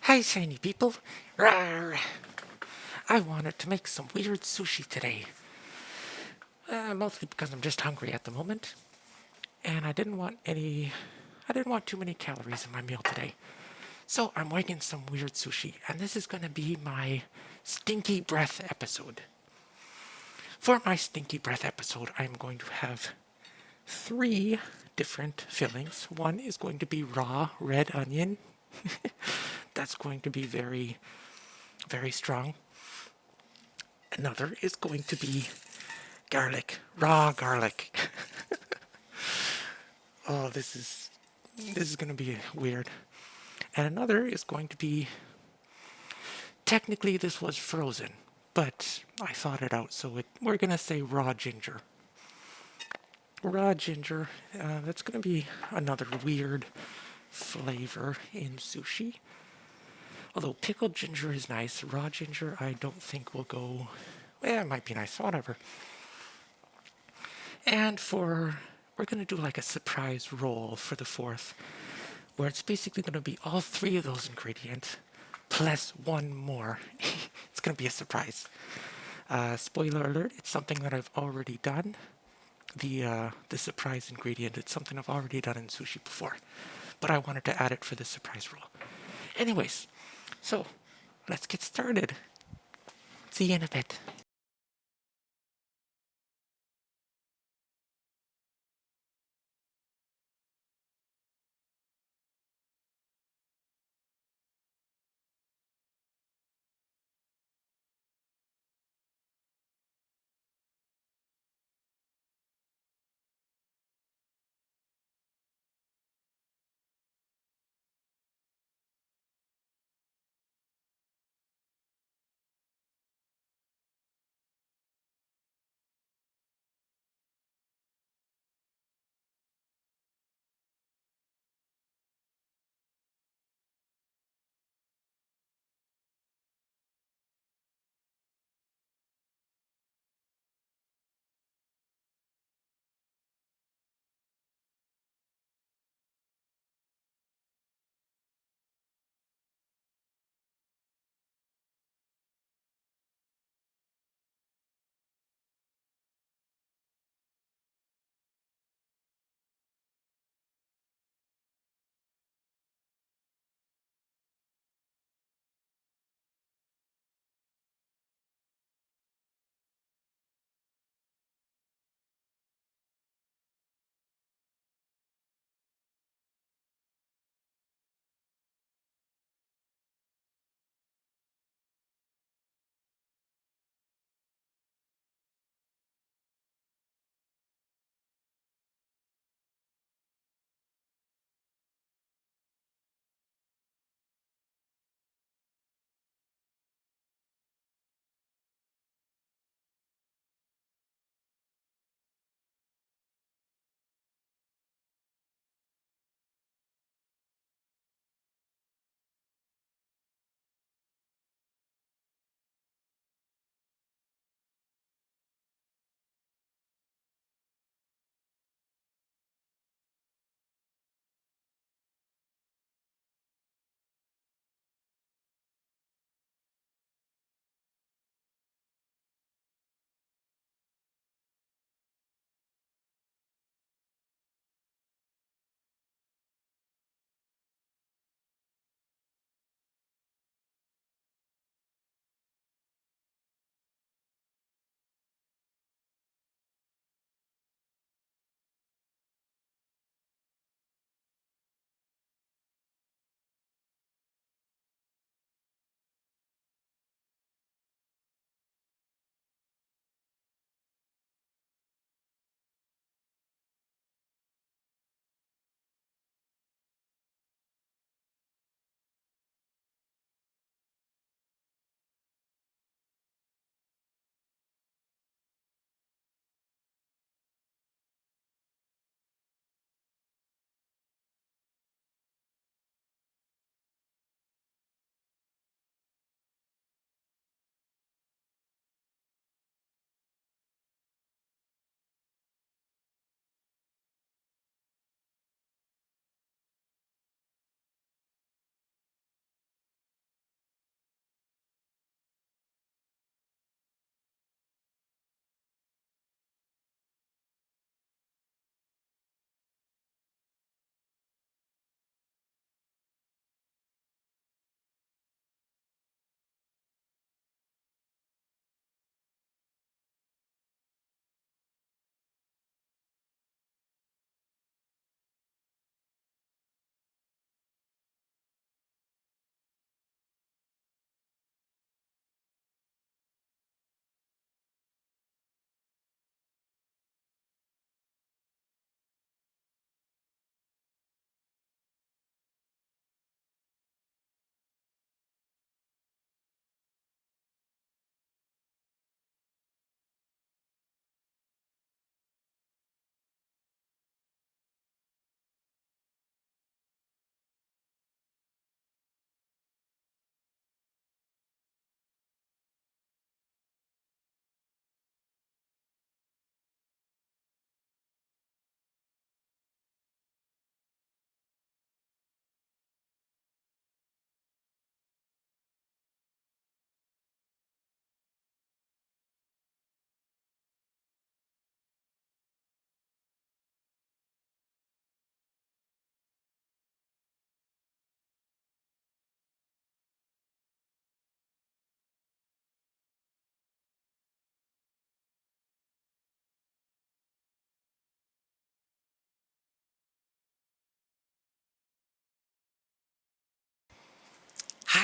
Hi, shiny people. Rawr. I wanted to make some weird sushi today. Mostly because I'm just hungry at the moment. And I didn't want too many calories in my meal today. So I'm making some weird sushi. And this is going to be my Stinky Breath episode. For my Stinky Breath episode, I'm going to have 3 different fillings. One is going to be raw red onion. That's going to be very, very strong. Another is going to be garlic, raw garlic. Oh, this is going to be weird. And another is going to be, technically this was frozen, but I thought it out, so we're going to say raw ginger. Raw ginger, that's going to be another weird flavor in sushi. Although pickled ginger is nice, raw ginger I don't think will go, well, it might be nice, whatever. And we're going to do like a surprise roll for the fourth, where it's basically going to be all 3 of those ingredients plus 1 more. It's going to be a surprise. Spoiler alert, it's something that I've already done. The surprise ingredient, it's something I've already done in sushi before. But I wanted to add it for the surprise roll. Anyways, so let's get started. See you in a bit.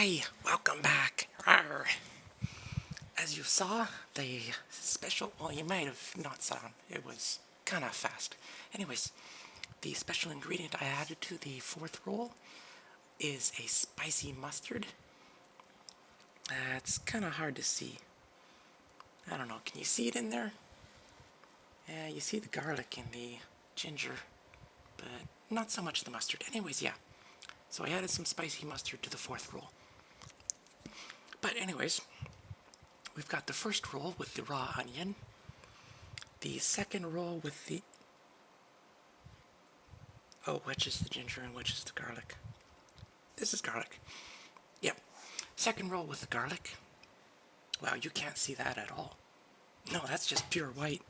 Hi, welcome back. Arr. As you saw, the special, well, you might have not saw, it was kind of fast. Anyways, the special ingredient I added to the fourth roll is a spicy mustard. It's kind of hard to see. I don't know, can you see it in there? Yeah, you see the garlic and the ginger, but not so much the mustard. Anyways, yeah. So I added some spicy mustard to the fourth roll. But anyways, we've got the first roll with the raw onion, the second roll with the... Oh, which is the ginger and which is the garlic? This is garlic. Yep. Second roll with the garlic. Wow, you can't see that at all. No, that's just pure white.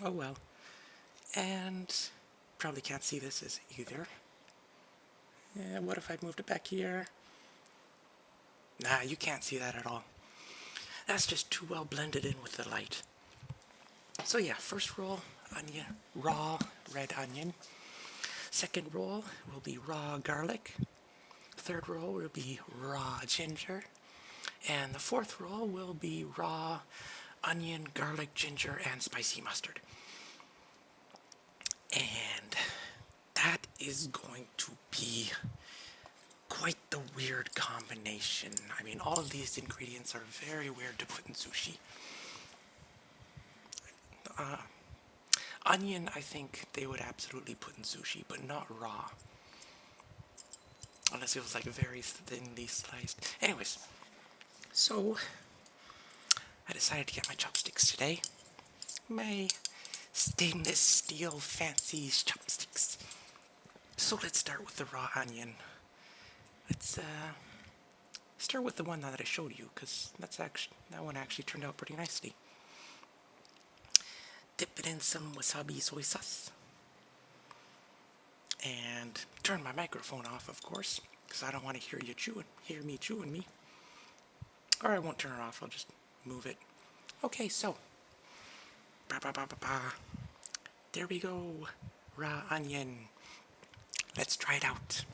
Oh well. And probably can't see this as either. What if I moved it back here? Nah, you can't see that at all. That's just too well blended in with the light. So yeah, first roll, onion, raw red onion. Second roll will be raw garlic. Third roll will be raw ginger. And the fourth roll will be raw onion, garlic, ginger, and spicy mustard. And that is going to be quite the weird combination. I mean, all of these ingredients are very weird to put in sushi. Onion, I think they would absolutely put in sushi, but not raw. Unless it was like very thinly sliced. Anyways, so I decided to get my chopsticks today. My stainless steel fancy chopsticks. So let's start with the raw onion. Let's start with the one that I showed you, because that one actually turned out pretty nicely. Dip it in some wasabi soy sauce. And turn my microphone off, of course, because I don't want to hear me chewing me. Or I won't turn it off, I'll just move it. Okay, so there we go. Raw onion. Let's try it out.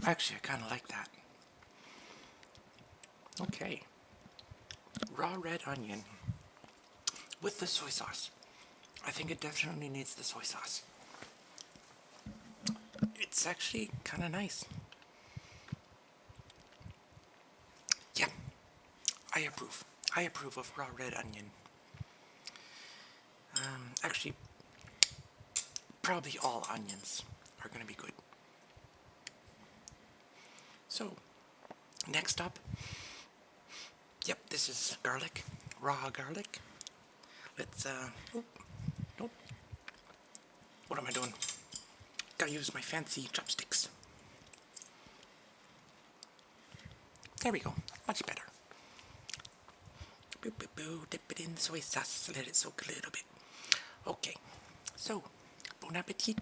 Actually, I kind of like that. Okay. Raw red onion with the soy sauce. I think it definitely needs the soy sauce. It's actually kind of nice. Yeah, I approve. I approve of raw red onion. Actually, probably all onions are going to be good. So, next up, yep, this is garlic, raw garlic. Let's, nope. What am I doing? Gotta use my fancy chopsticks. There we go, much better. Boo, boo, boo, dip it in soy sauce, let it soak a little bit. Okay, so, bon appetit.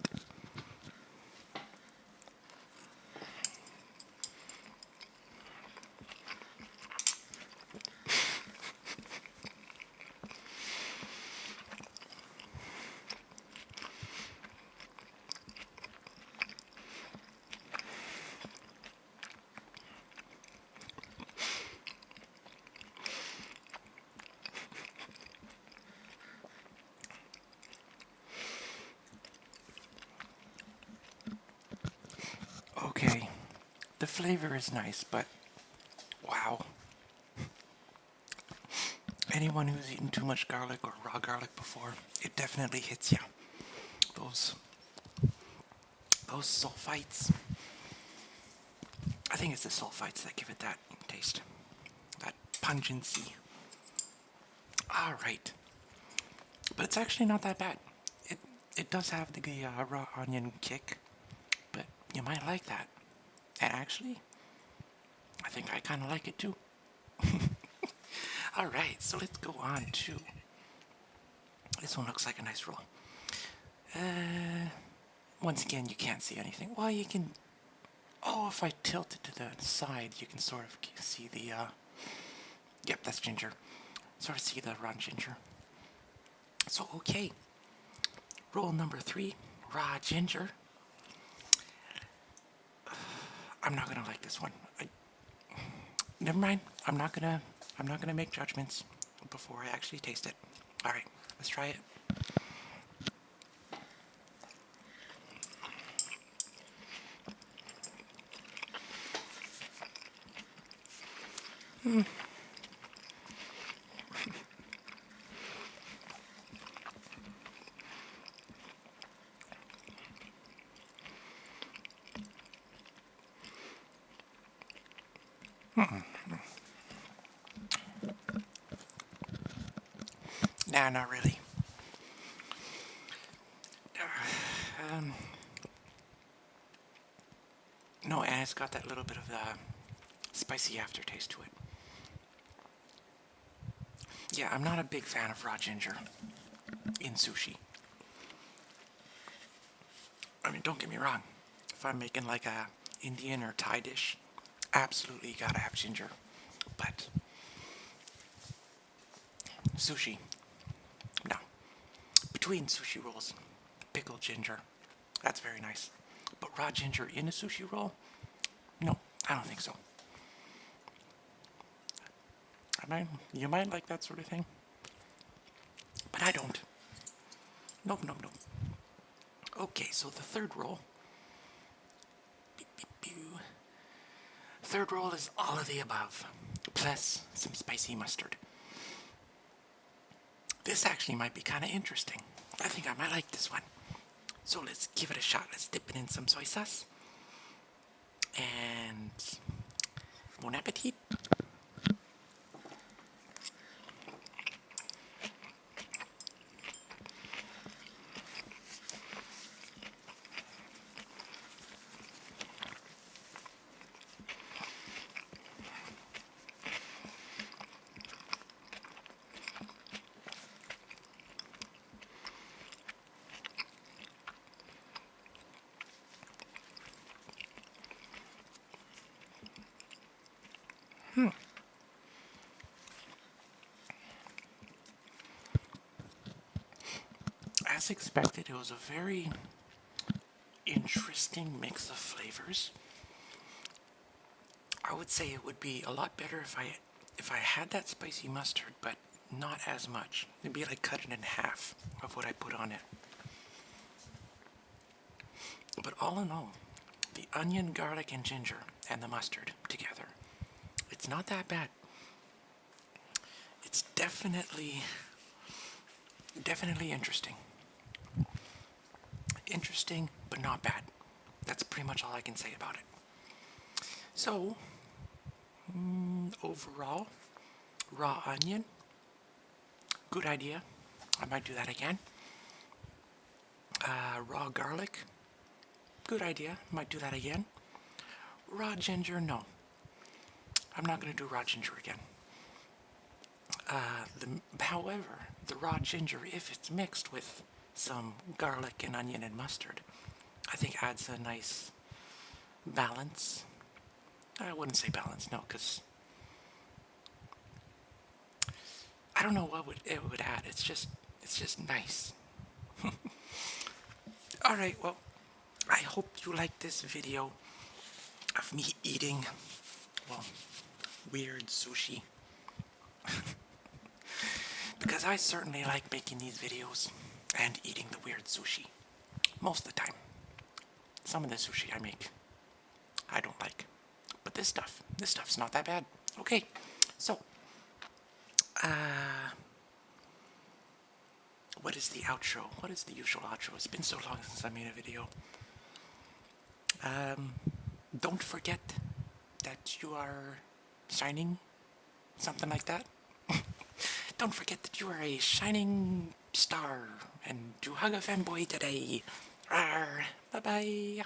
Okay, the flavor is nice, but wow. Anyone who's eaten too much garlic or raw garlic before, it definitely hits you. Those sulfites. I think it's the sulfites that give it that taste, that pungency. Alright. But it's actually not that bad. It does have the raw onion kick, but you might like that. And actually, I think I kind of like it too. Alright, so let's go on to... This one looks like a nice roll. Once again, you can't see anything. Well, you can... Oh, if I tilt it to the side, you can sort of see the... Yep, that's ginger. Sort of see the raw ginger. So, okay. Roll number 3, raw ginger. I'm not gonna like this one. Never mind. I'm not gonna make judgments before I actually taste it. All right, let's try it. Nah, not really. No, and it's got that little bit of the spicy aftertaste to it. Yeah, I'm not a big fan of raw ginger in sushi. I mean, don't get me wrong. If I'm making like a Indian or Thai dish, absolutely gotta have ginger. But sushi, no. Between sushi rolls, pickled ginger, that's very nice. But raw ginger in a sushi roll? No, I don't think so. You might like that sort of thing, but I don't. Nope, nope, nope. Okay, so the third roll. Third roll is all of the above, plus some spicy mustard. This actually might be kind of interesting. I think I might like this one. So let's give it a shot. Let's dip it in some soy sauce. And bon appetit. As expected, it was a very interesting mix of flavors. I would say it would be a lot better if I had that spicy mustard, but not as much. It'd be like cut it in half of what I put on it. But all in all, the onion, garlic, and ginger and the mustard together, it's not that bad. It's definitely interesting. Interesting, but not bad. That's pretty much all I can say about it. So, overall, raw onion, good idea. I might do that again. Raw garlic, good idea. Might do that again. Raw ginger, no. I'm not going to do raw ginger again. However, the raw ginger, if it's mixed with some garlic and onion and mustard, I think adds a nice balance. I wouldn't say balance, no, because I don't know what it would add. It's just nice. Alright, well, I hope you liked this video of me eating, well, weird sushi. Because I certainly like making these videos and eating the weird sushi. Most of the time. Some of the sushi I make, I don't like. But this stuff's not that bad. Okay, so, what is the outro? What is the usual outro? It's been so long since I made a video. Don't forget that you are shining, something like that. Don't forget that you are a shining star, and to hug a fanboy today. Bye-bye.